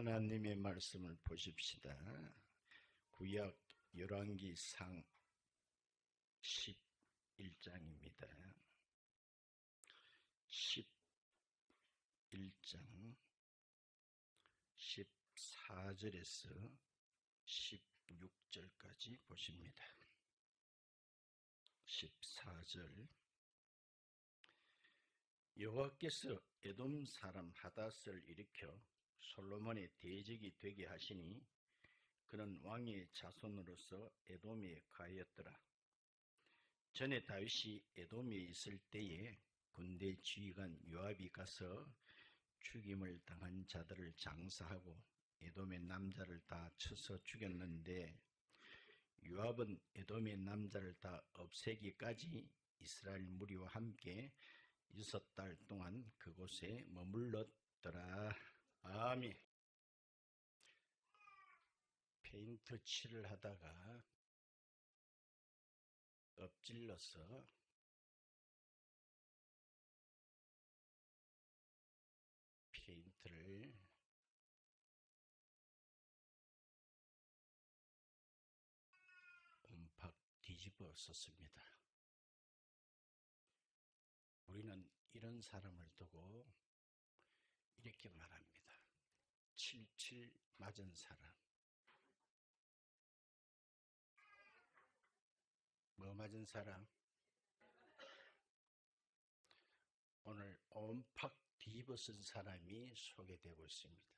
하나님의 말씀을 보십시다. 구약 열왕기상 11장입니다. 11장 14절에서 16절까지 보십니다. 14절 여호와께서 에돔 사람 하닷을 일으켜 솔로몬의 대적이 되게 하시니 그는 왕의 자손으로서 에돔에 가하였더라. 전에 다윗이 에돔에 있을 때에 군대 지휘관 요압이 가서 죽임을 당한 자들을 장사하고 에돔의 남자를 다 쳐서 죽였는데 요압은 에돔의 남자를 다 없애기까지 이스라엘 무리와 함께 6달 동안 그곳에 머물렀더라. 아멘. 페인트 칠을 하다가 엎질러서 페인트를 옴팍 뒤집어 썼습니다. 우리는 이런 사람을 두고 이렇게 말합니다. 칠칠 맞은 사람. 뭐 맞은 사람? 오늘 옴팍 뒤집어 쓴 사람이 소개되고 있습니다.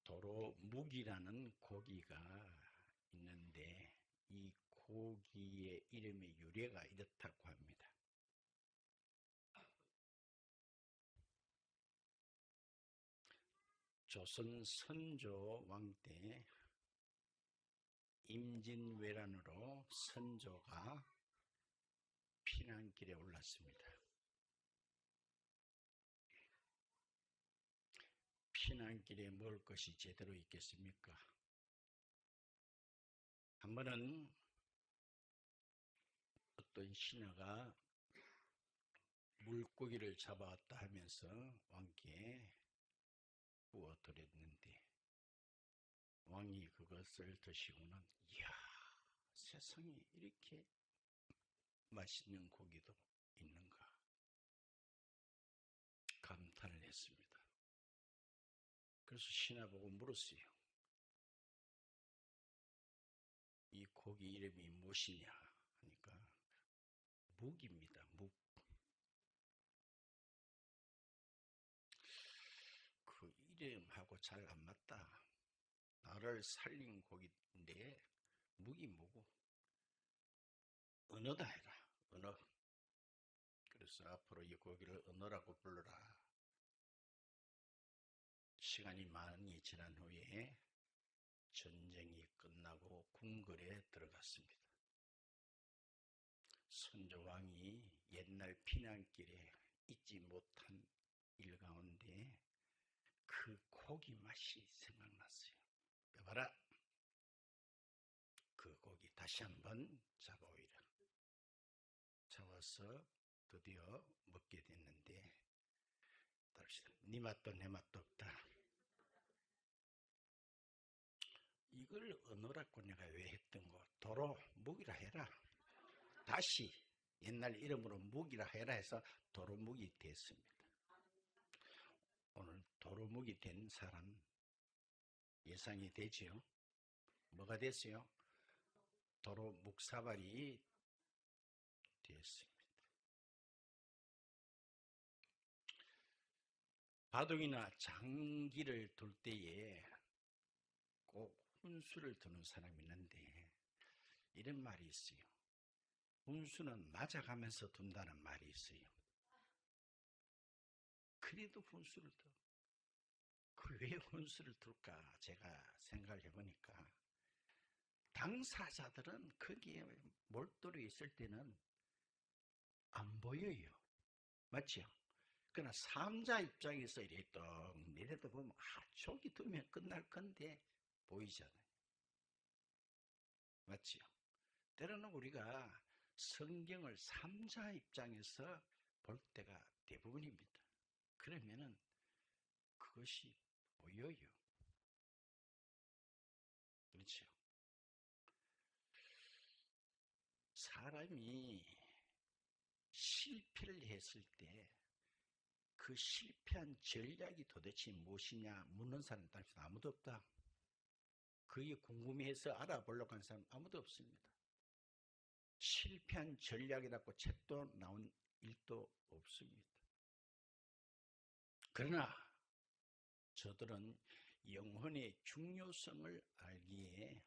도로묵이라는 고기가 있는데 이 고기의 이름의 유래가 이렇다고 합니다. 조선 선조 왕 때 임진왜란으로 선조가 피난길에 올랐습니다. 피난길에 먹을 것이 제대로 있겠습니까? 한 번은 어떤 신하가 물고기를 잡아왔다 하면서 왕께 구워 드렸는데 왕이 그것을 드시고는 이야, 세상에 이렇게 맛있는 고기도 있는가 감탄을 했습니다. 그래서 신하보고 물었어요. 이 고기 이름이 무엇이냐 하니까 묵입니다. 묵. 그 이름하고 잘 안 맞다. 나를 살린 고기인데 묵이 뭐고? 은어다 해라. 은어. 그래서 앞으로 이 고기를 은어라고 불러라. 시간이 많이 지난 후에 전쟁이 끝나고 궁궐에 들어갔습니다. 선조왕이 옛날 피난길에 잊지 못한 일 가운데 그 고기 맛이 생각났어요. 여봐라, 그 고기 다시 한번 잡아오이라. 잡아서 드디어 먹게 됐는데 네 맛도 내 맛도 없다. 이걸 언어라고 내가 왜 했던 거? 도로 묵이라 해라. 다시 옛날 이름으로 묵이라 해라 해서 도로묵이 됐습니다. 오늘 도로묵이 된 사람 예상이 되지요? 뭐가 됐어요? 도로묵사발이 됐습니다. 바둑이나 장기를 둘 때에 꼭 훈수를 두는 사람이 있는데 이런 말이 있어요. 훈수는 맞아가면서 둔다는 말이 있어요. 그래도 훈수를 둬. 그 왜 훈수를 둘까 제가 생각을 해보니까 당사자들은 거기에 몰두해 있을 때는 안 보여요. 맞죠? 그러나 삼자 입장에서 이래도 보면 저기 두면 끝날 건데 보이잖아요. 맞죠? 때로는 우리가 성경을 3자 입장에서 볼 때가 대부분입니다. 그러면은 그것이 보여요. 그렇죠? 사람이 실패를 했을 때 그 실패한 전략이 도대체 무엇이냐 묻는 사람 아무도 없다. 그게 궁금해서 알아보려고 하는 사람 아무도 없습니다. 실패한 전략이라고 책도 나온 일도 없습니다. 그러나 저들은 영혼의 중요성을 알기에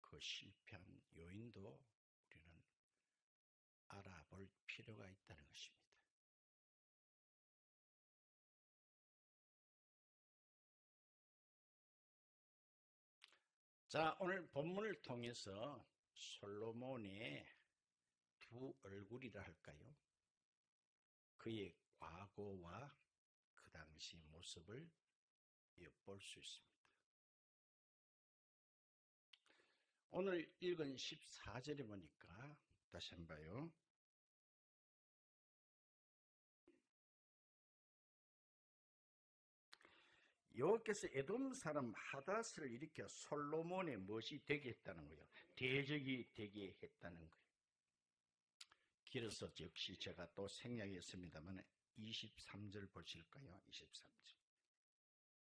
그 실패한 요인도 우리는 알아볼 필요가 있다는 것입니다. 자, 오늘 본문을 통해서 솔로몬의 두 얼굴이라 할까요? 그의 과거와 그 당시 모습을 엿볼 수 있습니다. 오늘 읽은 14절에 보니까 다시 한번 봐요. 여호와께서 에돔 사람 하닷을 일으켜 솔로몬의 멋이 되게 했다는 거예요. 대적이 되게 했다는 거예요. 길어서 역시 제가 또 생략했습니다만 23절 보실까요? 23절.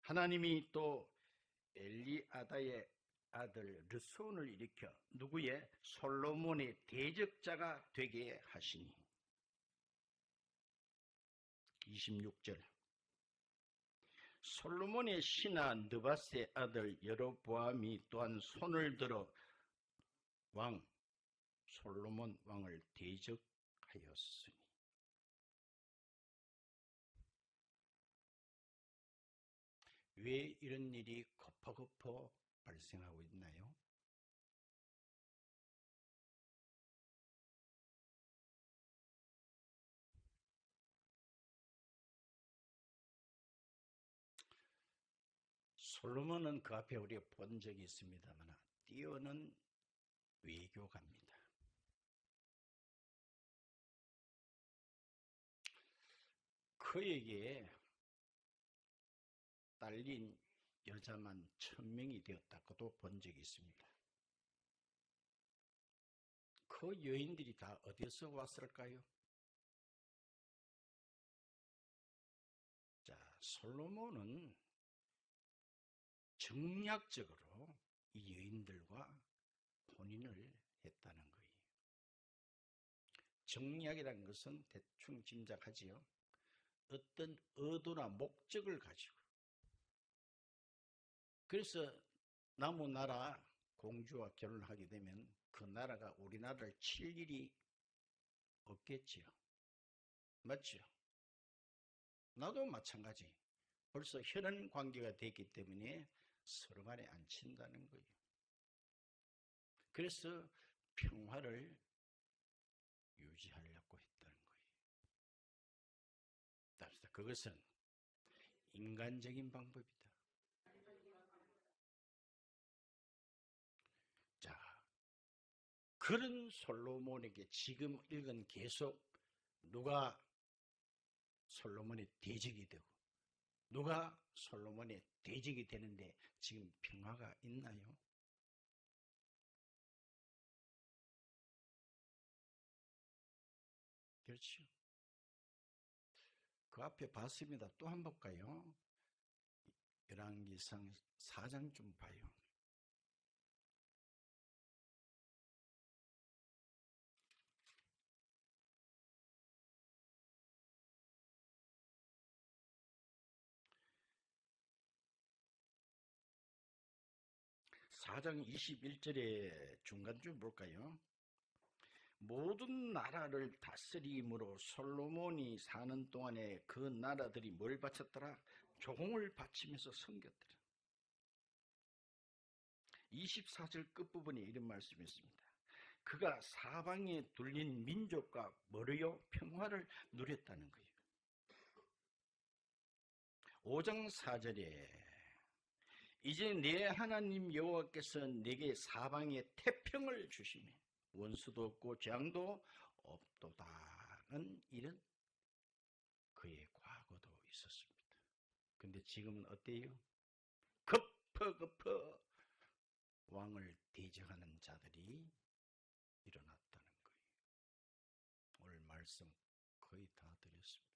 하나님이 또 엘리아다의 아들 르손을 일으켜 누구의? 솔로몬의 대적자가 되게 하시니. 26절. 솔로몬의 신하 느밧의 아들 여로보암이 또한 손을 들어 솔로몬 왕을 대적하였으니. 왜 이런 일이 거퍼거퍼 발생하고 있나요? 솔로몬은 그 앞에 우리가 본 적이 있습니다만 뛰어난 외교가입니다. 그에게 딸린 여자만 1000명이 되었다고도 본 적이 있습니다. 그 여인들이 다 어디서 왔을까요? 자, 솔로몬은 정략적으로 이 여인들과 혼인을 했다는 거예요. 정략이라는 것은 대충 짐작하지요. 어떤 의도나 목적을 가지고. 그래서 남의 나라 공주와 결혼을 하게 되면 그 나라가 우리나라를 칠 일이 없겠지요. 맞죠? 나도 마찬가지. 벌써 혈연 관계가 됐기 때문에 서로 간에 안 친다는 거예요. 그래서 평화를 유지하려고 했다는 거예요. 따라서 그것은 인간적인 방법이다. 자, 그런 솔로몬에게 지금 읽은 계속 누가 솔로몬의 대적이 되고 누가 솔로몬의 대적이 되는데 지금 평화가 있나요? 그렇죠. 그 앞에 봤습니다. 또 한 번 볼까요? 열왕기상 4장 좀 봐요. 사장 21절에 중간 좀 볼까요? 모든 나라를 다스림으로 솔로몬이 사는 동안에 그 나라들이 뭘 바쳤더라? 조공을 바치면서 섬겼더라. 24절 끝부분에 이런 말씀이 있습니다. 그가 사방에 둘린 민족과 뭐래요? 평화를 누렸다는 거예요. 5장 4절에 이제 내 하나님 여호와께서 내게 사방에 태평을 주시며 원수도 없고 재앙도 없도다는 이런 그의 과거도 있었습니다. 근데 지금은 어때요? 급허 왕을 대적하는 자들이 일어났다는 거예요. 오늘 말씀 거의 다 드렸습니다.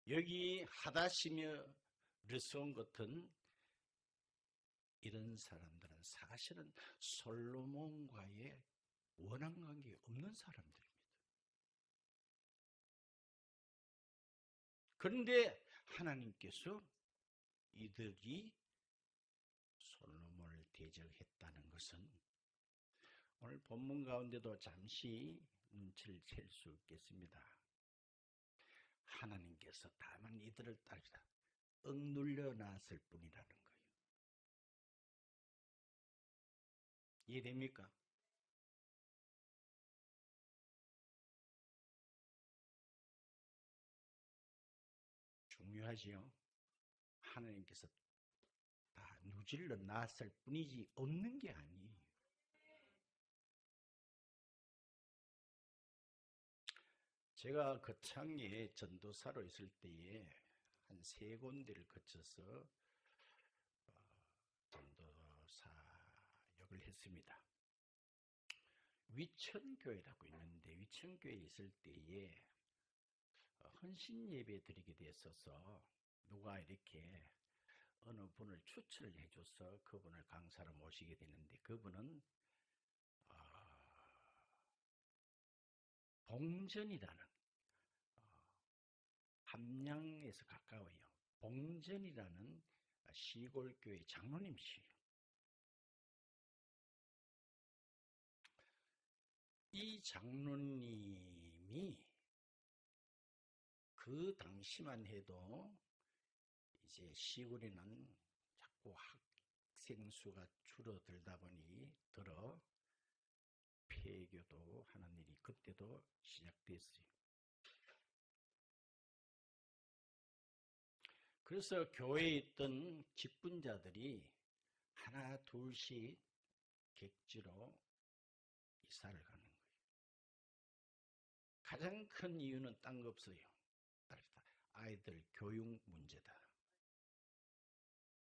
여기 하다시며 르손 같은 이런 사람들은 사실은 솔로몬과의 원한 관계 없는 사람들입니다. 그런데 하나님께서 이들이 솔로몬을 대적했다는 것은 오늘 본문 가운데도 잠시 눈치를 챌 수 있겠습니다. 하나님께서 다만 이들을 따르다 억눌려 놨을 뿐이라는 거예요. 이해됩니까? 중요하지요. 하나님께서 다 누질러 놨을 뿐이지 없는 게 아니에요. 제가 거창에 전도사로 있을 때에 한 3군데를 거쳐서 전도사 역을 했습니다. 위천교회라고 있는데 위천교회에 있을 때에 헌신 예배 드리게 됐어서 누가 이렇게 어느 분을 추천을 해줘서 그분을 강사로 모시게 되는데 그분은 봉전이라는 함양에서 가까워요. 봉전이라는 시골교회 장로님이시에요. 이 장로님이 그 당시만 해도 이제 시골에는 자꾸 학생 수가 줄어들다 보니 들어 폐교도 하는 일이 그때도 시작됐어요. 그래서 교회에 있던 직분자들이 하나 둘씩 객지로 이사를 가는 거예요. 가장 큰 이유는 딴 거 없어요. 아이들 교육 문제다.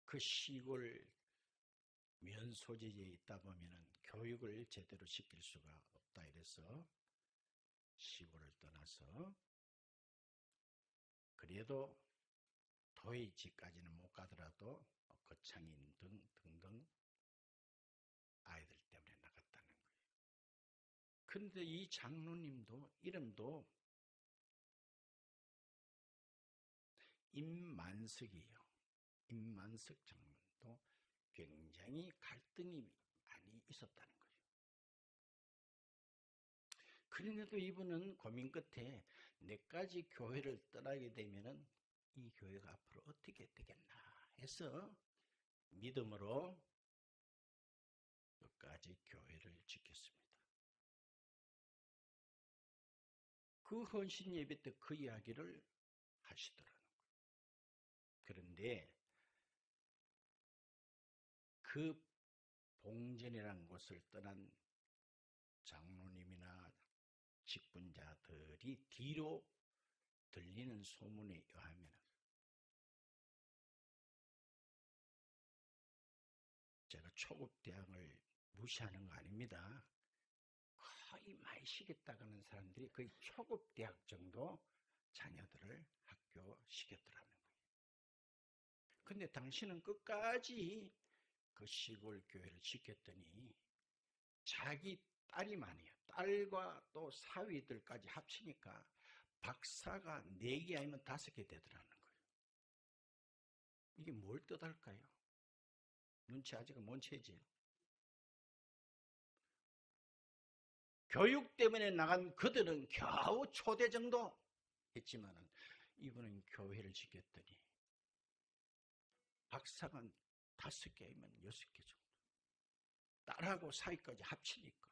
그 시골 면소재에 있다 보면은 교육을 제대로 시킬 수가 없다 이래서 시골을 떠나서 그래도 도의지까지는 못 가더라도 거창인 등등 아이들 때문에 나갔다는 거예요. 그런데 이 장로님도 이름도 임만석이에요. 임만석 장로도 굉장히 갈등이 많이 있었다는 거예요. 그런데도 이분은 고민 끝에 내까지 교회를 떠나게 되면은 이 교회가 앞으로 어떻게 되겠나 해서 믿음으로 끝까지 교회를 지켰습니다. 그 헌신 예배 때 그 이야기를 하시더라고요. 그런데 그 봉전이라는 곳을 떠난 장로님이나 직분자들이 뒤로 들리는 소문에 의하면 제가 초급대학을 무시하는 거 아닙니다. 거의 많이 시켰다가는 사람들이 거의 초급대학 정도 자녀들을 학교시켰더라는 거예요. 근데 당신은 끝까지 그 시골 교회를 지켰더니 자기 딸이만이에요. 딸과 또 사위들까지 합치니까 박사가 4개 아니면 5개 되더라는 거예요. 이게 뭘 뜻할까요? 눈치 아직은 못 채지. 교육 때문에 나간 그들은 겨우 초대 정도 했지만은 이분은 교회를 지켰더니 박사가 5개 아니면 6개 정도. 딸하고 사위까지 합치니까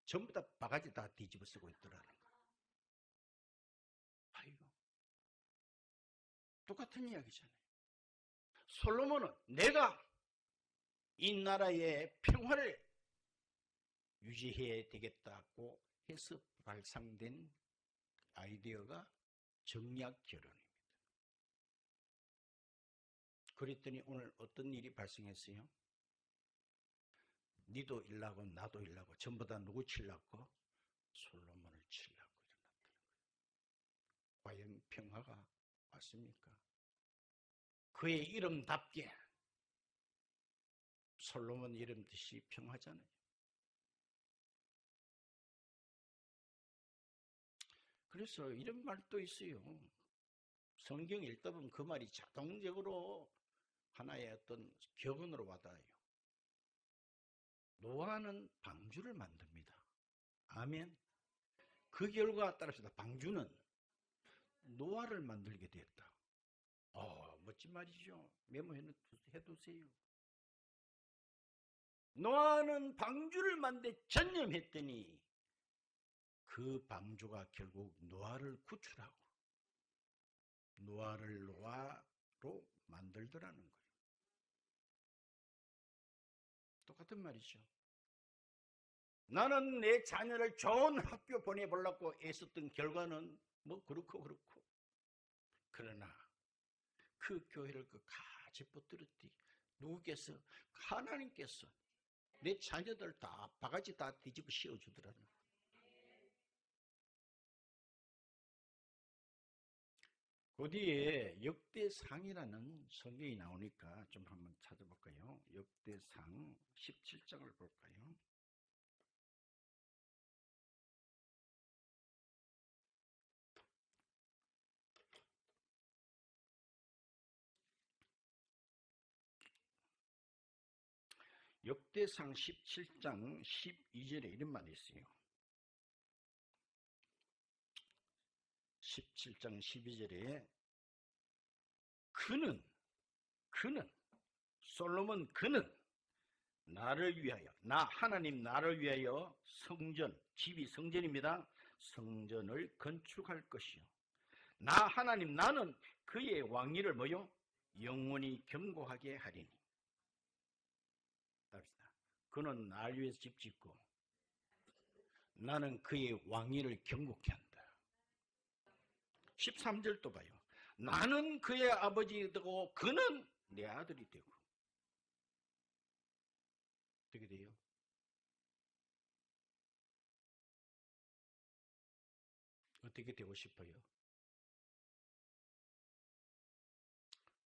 전부 다 바가지 다 뒤집어 쓰고 있더라는 거예요. 아이고, 똑같은 이야기잖아요. 솔로몬은 내가 이 나라의 평화를 유지해야 되겠다고 해서 발상된 아이디어가 정략 결혼입니다. 그랬더니 오늘 어떤 일이 발생했어요? 니도 일나고 나도 일나고 전부 다 누구 칠라고? 솔로몬을 칠라고 일어났다는 거예요. 과연 평화가 왔습니까? 그의 이름답게 솔로몬 이름 뜻이 평화잖아요. 그래서 이런 말도 있어요. 성경 읽다 보면 그 말이 자동적으로 하나의 어떤 격언으로 와닿아요. 노아는 방주를 만듭니다. 아멘. 그 결과 따라서 방주는 노아를 만들게 되었다. 멋진 말이죠. 메모해두세요. 노아는 방주를 만들 전념했더니 그 방주가 결국 노아를 구출하고 노아를 노아로 만들더라는 거예요. 똑같은 말이죠. 나는 내 자녀를 좋은 학교 보내보려고 애썼던 결과는 뭐 그렇고 그러나 그 교회를 끝까지 붙들었디 누구께서? 하나님께서 내 자녀들 다 바가지 다 뒤집어 씌워주더라는 거예요. 그 뒤에 역대상이라는 성경이 나오니까 좀 한번 찾아볼까요? 역대상 17장을 볼까요? 역대상 17장 12절에 이런 말이 있어요. 17장 12절에 그는 솔로몬 그는 나를 위하여 하나님 나를 위하여 성전 집이 성전입니다. 성전을 건축할 것이요 하나님 나는 그의 왕위를 뭐요? 영원히 견고하게 하리니. 답시다. 그는 나를 위해서 집 짓고 나는 그의 왕위를 견고케 한다. 13절도 봐요. 나는 그의 아버지 되고 그는 내 아들이 되고. 어떻게 돼요? 어떻게 되고 싶어요?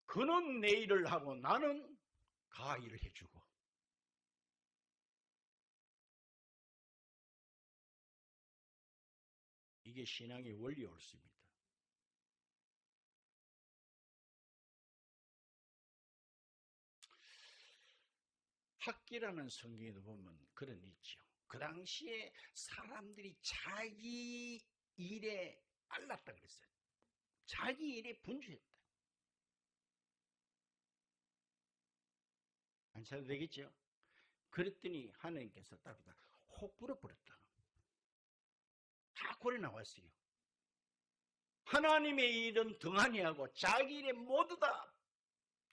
그는 내 일을 하고 나는 가 일을 해주고. 이게 신앙의 원리 옳습니다. 학기라는 성경에도 보면 그런 게 있죠. 그 당시에 사람들이 자기 일에 알랐다 그랬어요. 자기 일에 분주했다. 안 찾아도 되겠죠? 그랬더니 하나님께서 답이다. 혹 불어버렸다. 다 고래 나왔어요. 하나님의 일은 등한히 하고 자기 일에 모두 다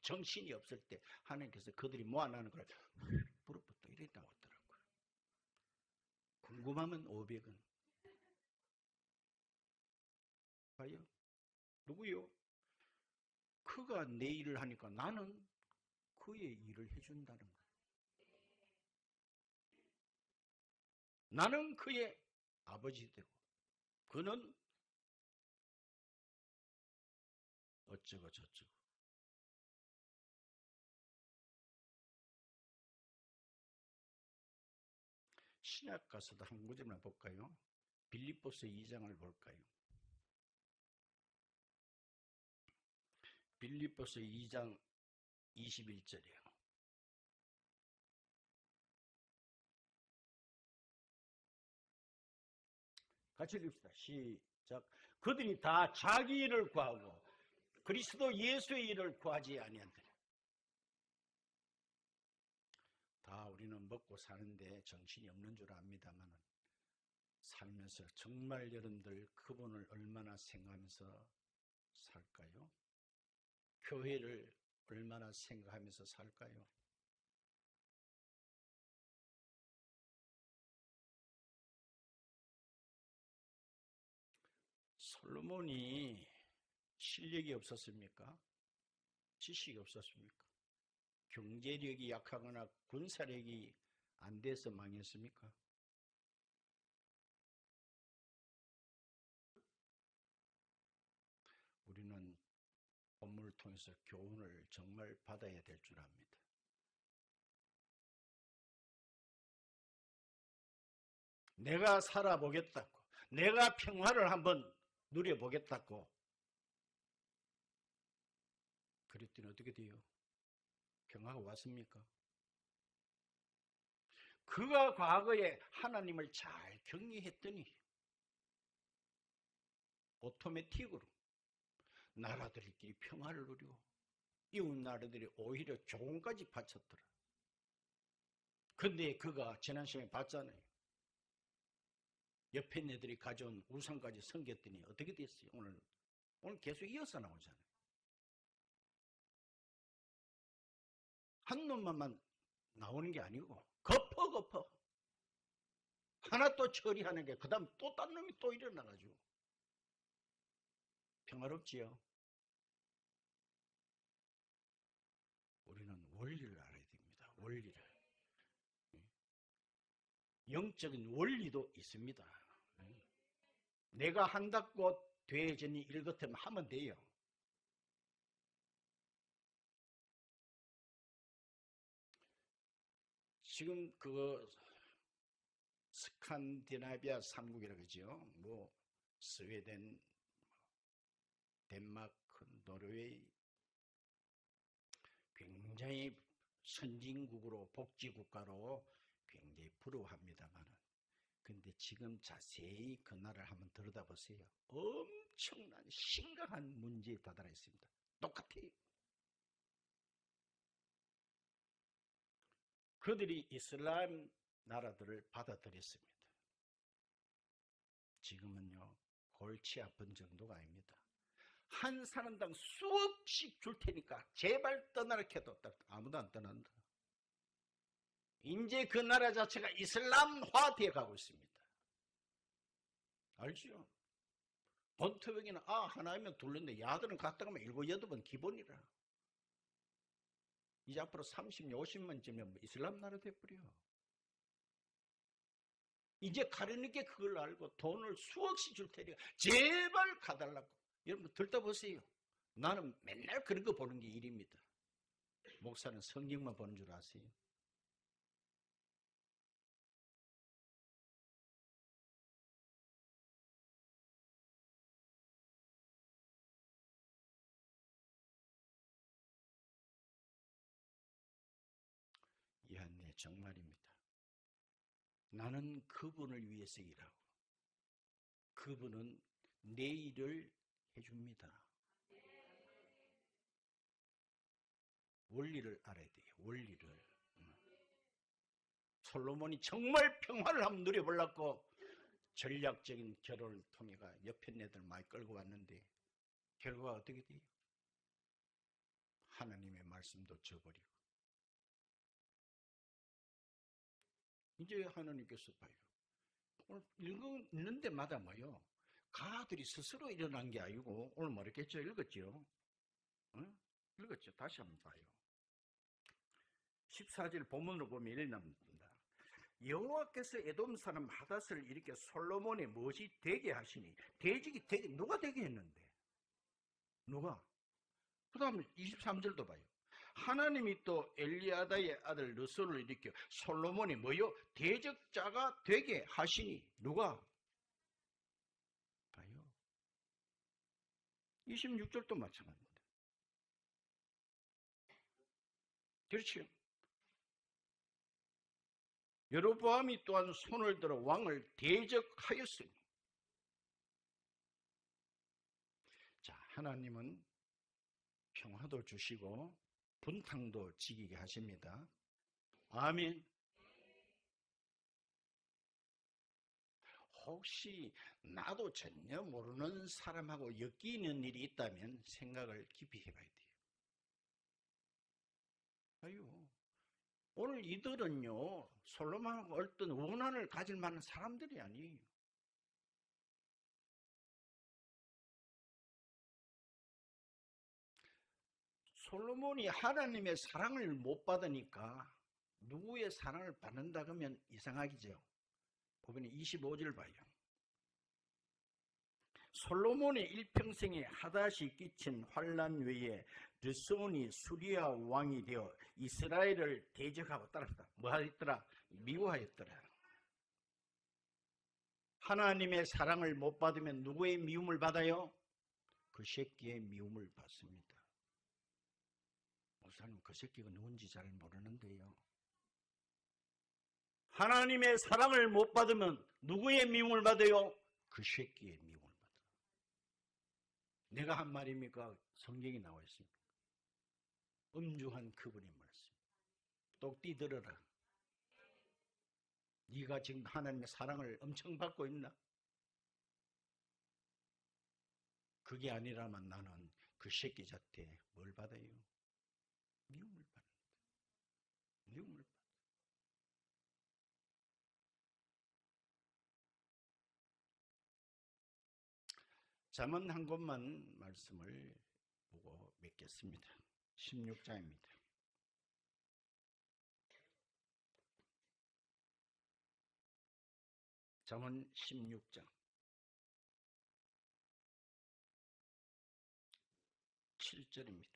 정신이 없을 때 하나님께서 그들이 모아나는 걸 불어버렸다. 이래 나왔더라고요. 궁금하면 500원. 봐요. 누구요? 그가 내 일을 하니까 나는 그의 일을 해준다는 거예요. 나는 그의 아버지 되고 그는 어쩌고 저쩌고. 신약 가서도 한 구절만 볼까요? 빌립보서 2장을 볼까요? 빌립보서 2장 21절이에요. 같이 읽읍시다. 시작. 그들이 다 자기 일을 구하고 그리스도 예수의 일을 구하지 아니한다. 다 우리는 먹고 사는데 정신이 없는 줄 압니다만 살면서 정말 여러분들 그분을 얼마나 생각하면서 살까요? 교회를 얼마나 생각하면서 살까요? 솔로몬이 실력이 없었습니까? 지식이 없었습니까? 경제력이 약하거나 군사력이 안 돼서 망했습니까? 우리는 본문을 통해서 교훈을 정말 받아야 될 줄 압니다. 내가 살아보겠다고, 내가 평화를 한번 누려보겠다고 그랬더니 어떻게 돼요? 평화가 왔습니까? 그가 과거에 하나님을 잘 경외했더니 오토매틱으로 나라들끼리 평화를 누리고 이웃 나라들이 오히려 조공까지 바쳤더라. 근데 그가 지난 시간에 봤잖아요. 옆에 애들이 가져온 우상까지 섬겼더니 어떻게 됐어요? 오늘 계속 이어서 나오잖아요. 한 놈만 나오는 게 아니고 겁퍼 하나 또 처리하는 게 그 다음 또 딴 놈이 또 일어나가지고 평화롭지요. 우리는 원리를 알아야 됩니다. 원리를. 영적인 원리도 있습니다. 내가 한다고 되어지니 일 같으면 하면 돼요. 지금 그 스칸디나비아 3국이라고 그러죠. 뭐 스웨덴, 덴마크, 노르웨이 굉장히 선진국으로 복지국가로 굉장히 부러워합니다만 근데 지금 자세히 그 나라를 한번 들여다보세요. 엄청난 심각한 문제에 다다라 있습니다. 똑같아요. 그들이 이슬람 나라들을 받아들였습니다. 지금은요 골치 아픈 정도가 아닙니다. 한 사람당 수억씩 줄 테니까 제발 떠나라 해도 아무도 안 떠난다. 이제 그 나라 자체가 이슬람화 되어 가고 있습니다. 알죠? 본토벽에는 하나면 둘른데 야들은 갔다 가면 7, 8번 기본이라. 이제 앞으로 30, 50만쯤이면 이슬람 나라 돼버려. 이제 가려니까 그걸 알고 돈을 수억씩 줄 테니까 제발 가달라고. 여러분 들다 보세요. 나는 맨날 그런 거 보는 게 일입니다. 목사는 성경만 보는 줄 아세요? 네, 정말입니다. 나는 그분을 위해서 일하고 그분은 내 일을 해줍니다. 원리를 알아야 돼요. 원리를. 솔로몬이 정말 평화를 한번 누려보려고 전략적인 결혼을 통해가 옆에 애들 많이 끌고 왔는데 결과가 어떻게 돼요? 하나님의 말씀도 저버리고 이제 하나님께서 봐요. 오늘 읽는 데마다 뭐요? 가들이 스스로 일어난 게 아니고 오늘 뭐랬겠죠? 읽었죠? 응? 읽었죠? 다시 한번 봐요. 14절 본문으로 보면 이렇게 나옵니다. 여호와께서 에돔 사람 하닷을 일으켜 솔로몬의 무엇이 되게 하시니 대직이 되게 누가 되게 했는데? 누가? 그 다음에 23절도 봐요. 하나님이 또 엘리아다의 아들 르손을 일으켜 솔로몬이 뭐요? 대적자가 되게 하시니 누가? 봐요. 26절도 마찬가지입니다. 그렇죠? 여로보암이 또한 손을 들어 왕을 대적하였으니 자, 하나님은 평화도 주시고 분탕도 지기게 하십니다. 아멘. 혹시 나도 전혀 모르는 사람하고 엮이는 일이 있다면 생각을 깊이 해봐야 돼요. 아유, 오늘 이들은요 솔로몬하고 어떤 원한을 가질 만한 사람들이 아니에요. 솔로몬이 하나님의 사랑을 못 받으니까 누구의 사랑을 받는다 그러면 이상하기죠. 보면 25절 봐요. 솔로몬의 일평생에 하닷이 끼친 환난 외에 르손이 수리아 왕이 되어 이스라엘을 대적하고 따랐다. 뭐 하였더라? 미워하였더라. 하나님의 사랑을 못 받으면 누구의 미움을 받아요? 그 새끼의 미움을 받습니다. 목사님, 그 새끼가 누군지 잘 모르는데요. 하나님의 사랑을 못 받으면 누구의 미움을 받아요? 그 새끼의 미움을 받아요. 내가 한 말입니까? 성경에 나와 있습니다. 음주한 그분의 말씀. 똑띠 들어라. 네가 지금 하나님의 사랑을 엄청 받고 있나? 그게 아니라면 나는 그 새끼 자태 뭘 받아요? 미움을 받는다. 미움을 받아. 잠언 한 곳만 말씀을 보고 맺겠습니다. 16장입니다. 잠언 16장 7절입니다.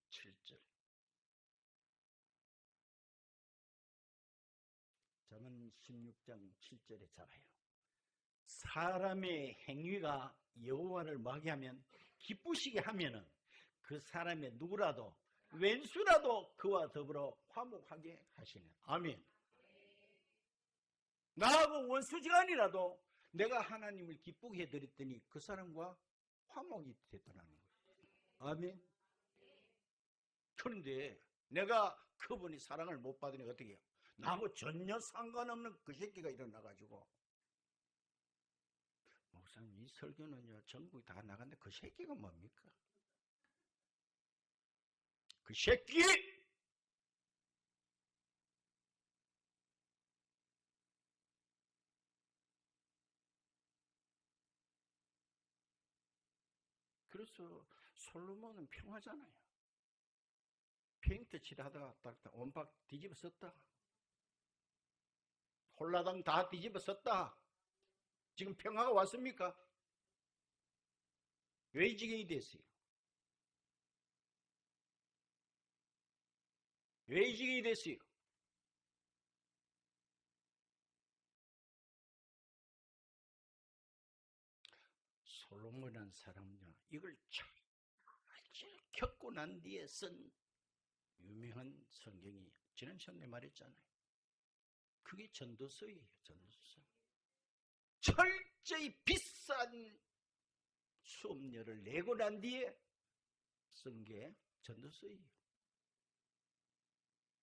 7절. 잠언 16장 7절에 잡아요. 사람의 행위가 여호와를 뭐하게 하면 기쁘시게 하면은 그 사람의 누구라도 왼수라도 그와 더불어 화목하게 하시네. 아멘. 나하고 원수지간이라도 내가 하나님을 기쁘게 해드렸더니 그 사람과 화목이 됐더라는 거예요. 아멘. 그런데 내가 그분이 사랑을 못 받으니 어떻게 해요? 나하고 전혀 상관없는 그 새끼가 일어나가지고, 목사님 이 설교는요 전국이 다 나갔는데 그 새끼가 뭡니까? 그 새끼! 그래서 솔로몬은 평화잖아요. 페인트 칠하다가 딱 원박 뒤집어 썼다. 홀라당 다 뒤집어 썼다. 지금 평화가 왔습니까? 왜 지경이 됐어요? 왜 지경이 됐어요? 솔로몬이라는 사람은요 이걸 잘 겪고 난 뒤에 쓴 유명한 성경이 지난 시간에 말했잖아요. 그게 전도서예요. 전도서. 철저히 비싼 수업료를 내고 난 뒤에 쓴 게 전도서예요.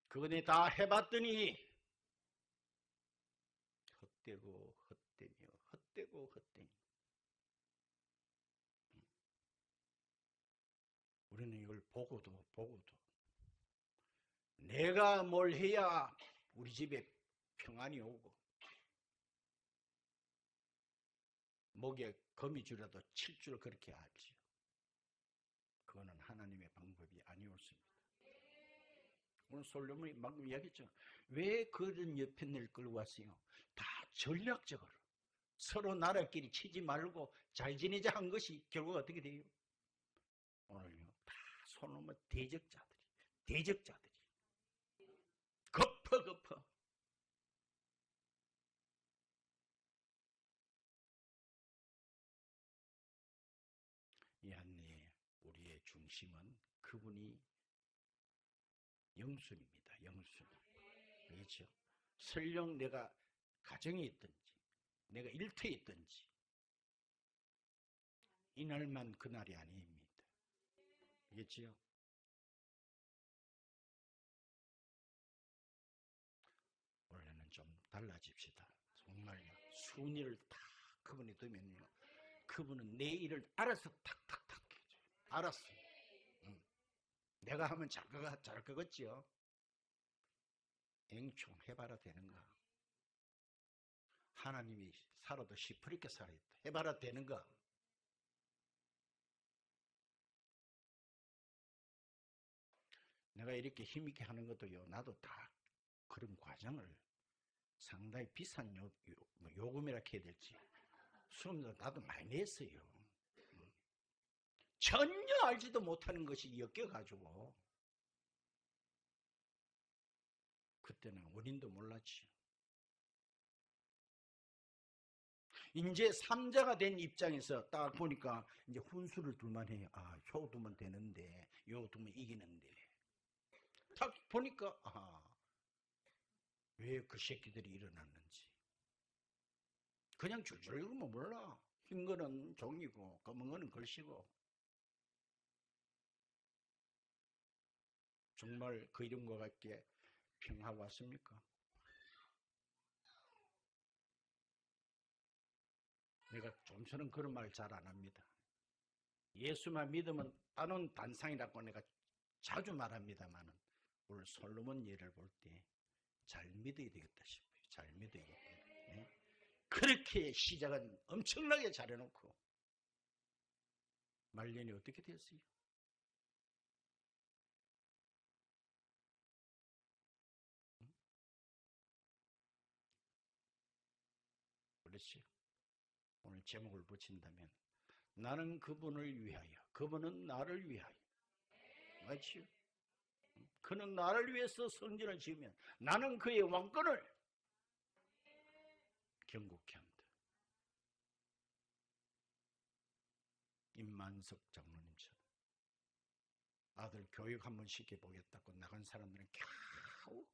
그거네 다 해봤더니 헛되고 헛되며 헛되고 헛되며. 우리는 이걸 보고도 내가 뭘 해야 우리 집에 평안이 오고 목에 거미줄이라도 칠 줄 그렇게 알지요. 그거는 하나님의 방법이 아니었습니다. 오늘 솔로몬이 막 이야기했죠. 왜 그런 여편을 끌고 왔어요? 다 전략적으로 서로 나라끼리 치지 말고 잘 지내자 한 것이 결국 어떻게 돼요? 오늘요 다 솔로몬 대적자들이 급하 이 안에 우리의 중심은 그분이 영순입니다. 영순. 그렇죠? 설령 내가 가정에 있든지 내가 일터에 있든지 이날만 그날이 아닙니다. 알겠지요? 원래는 좀 달라집시다. 정말요. 순위를 다 그분이 두면요. 그분은 내 일을 알아서 탁탁탁 해줘요. 알았어. 응. 내가 하면 잘 거겠지요. 앵총 해봐라 되는가? 하나님이 살아도 시퍼렇게 살아있다. 해봐라 되는가? 내가 이렇게 힘있게 하는 것도요, 나도 다 그런 과정을 상당히 비싼 요금이라 해야 될지 수업도 나도 많이 냈어요. 전혀 알지도 못하는 것이 엮여가지고 그때는 원인도 몰랐지요. 이제 3자가 된 입장에서 딱 보니까 이제 훈수를 둘만 해요. 아, 요 두면 되는데, 요 두면 이기는데. 딱 보니까, 왜 그 새끼들이 일어났는지. 그냥 줄줄 읽으면 몰라. 흰 거는 종이고, 검은 거는 글씨고. 정말 그 이름과 같게 평화가 왔습니까? 내가 좀처럼 그런 말 잘 안 합니다. 예수만 믿으면 따놓은 단상이라고 내가 자주 말합니다만은, 오늘 솔로몬 예를 볼 때 잘 믿어야 되겠다 싶어요. 잘 믿어야겠다. 예? 그렇게 시작은 엄청나게 잘해놓고 말년이 어떻게 됐어요? 그렇지. 오늘 제목을 붙인다면 나는 그분을 위하여, 그분은 나를 위하여. 맞지? 그는 나를 위해서 성전을 지으면 나는 그의 왕권을 경고케 한다. 임만석 장로님처럼 아들 교육 한번 시켜보겠다고 나간 사람들은 겨우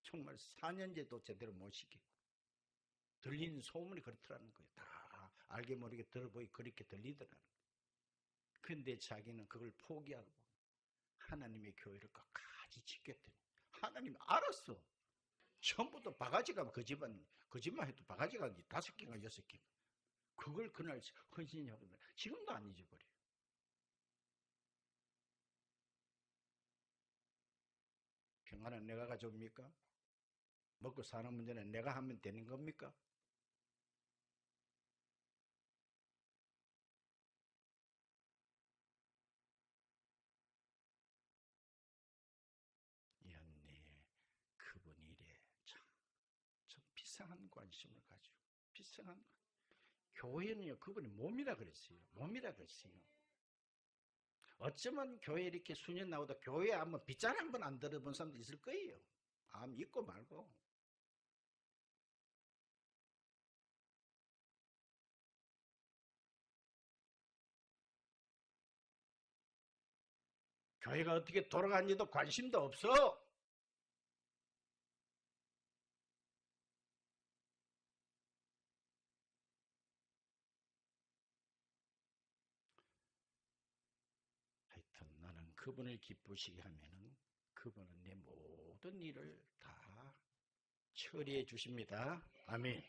정말 4년제도 제대로 못 시키고 들리는 소문이 그렇더라는 거예요. 다 알게 모르게 들어보이 그렇게 들리더라는 거예요. 근데 자기는 그걸 포기하고 하나님의 교회를 끝까지 지켰더니 하나님 알았어. 처음부터 바가지가 그 집안 거짓말 해도 바가지가 5개가 6개. 그걸 그날 헌신하고 지금도 안 잊어버려요. 평안은 내가 가져옵니까? 먹고 사는 문제는 내가 하면 되는 겁니까? 연내 그분이 이래 참 비상한 관심을 가지고 비상한 교회는요 그분이 몸이라 그랬어요. 몸이라 그랬어요. 어쩌면 교회 이렇게 수년 나오다 교회 한번 빗자루 한번 안 들어본 사람도 있을 거예요. 믿고 말고. 교회가 어떻게 돌아가는지도 관심도 없어. 하여튼 나는 그분을 기쁘시게 하면은 그분은 내 모든 일을 다 처리해 주십니다. 아멘.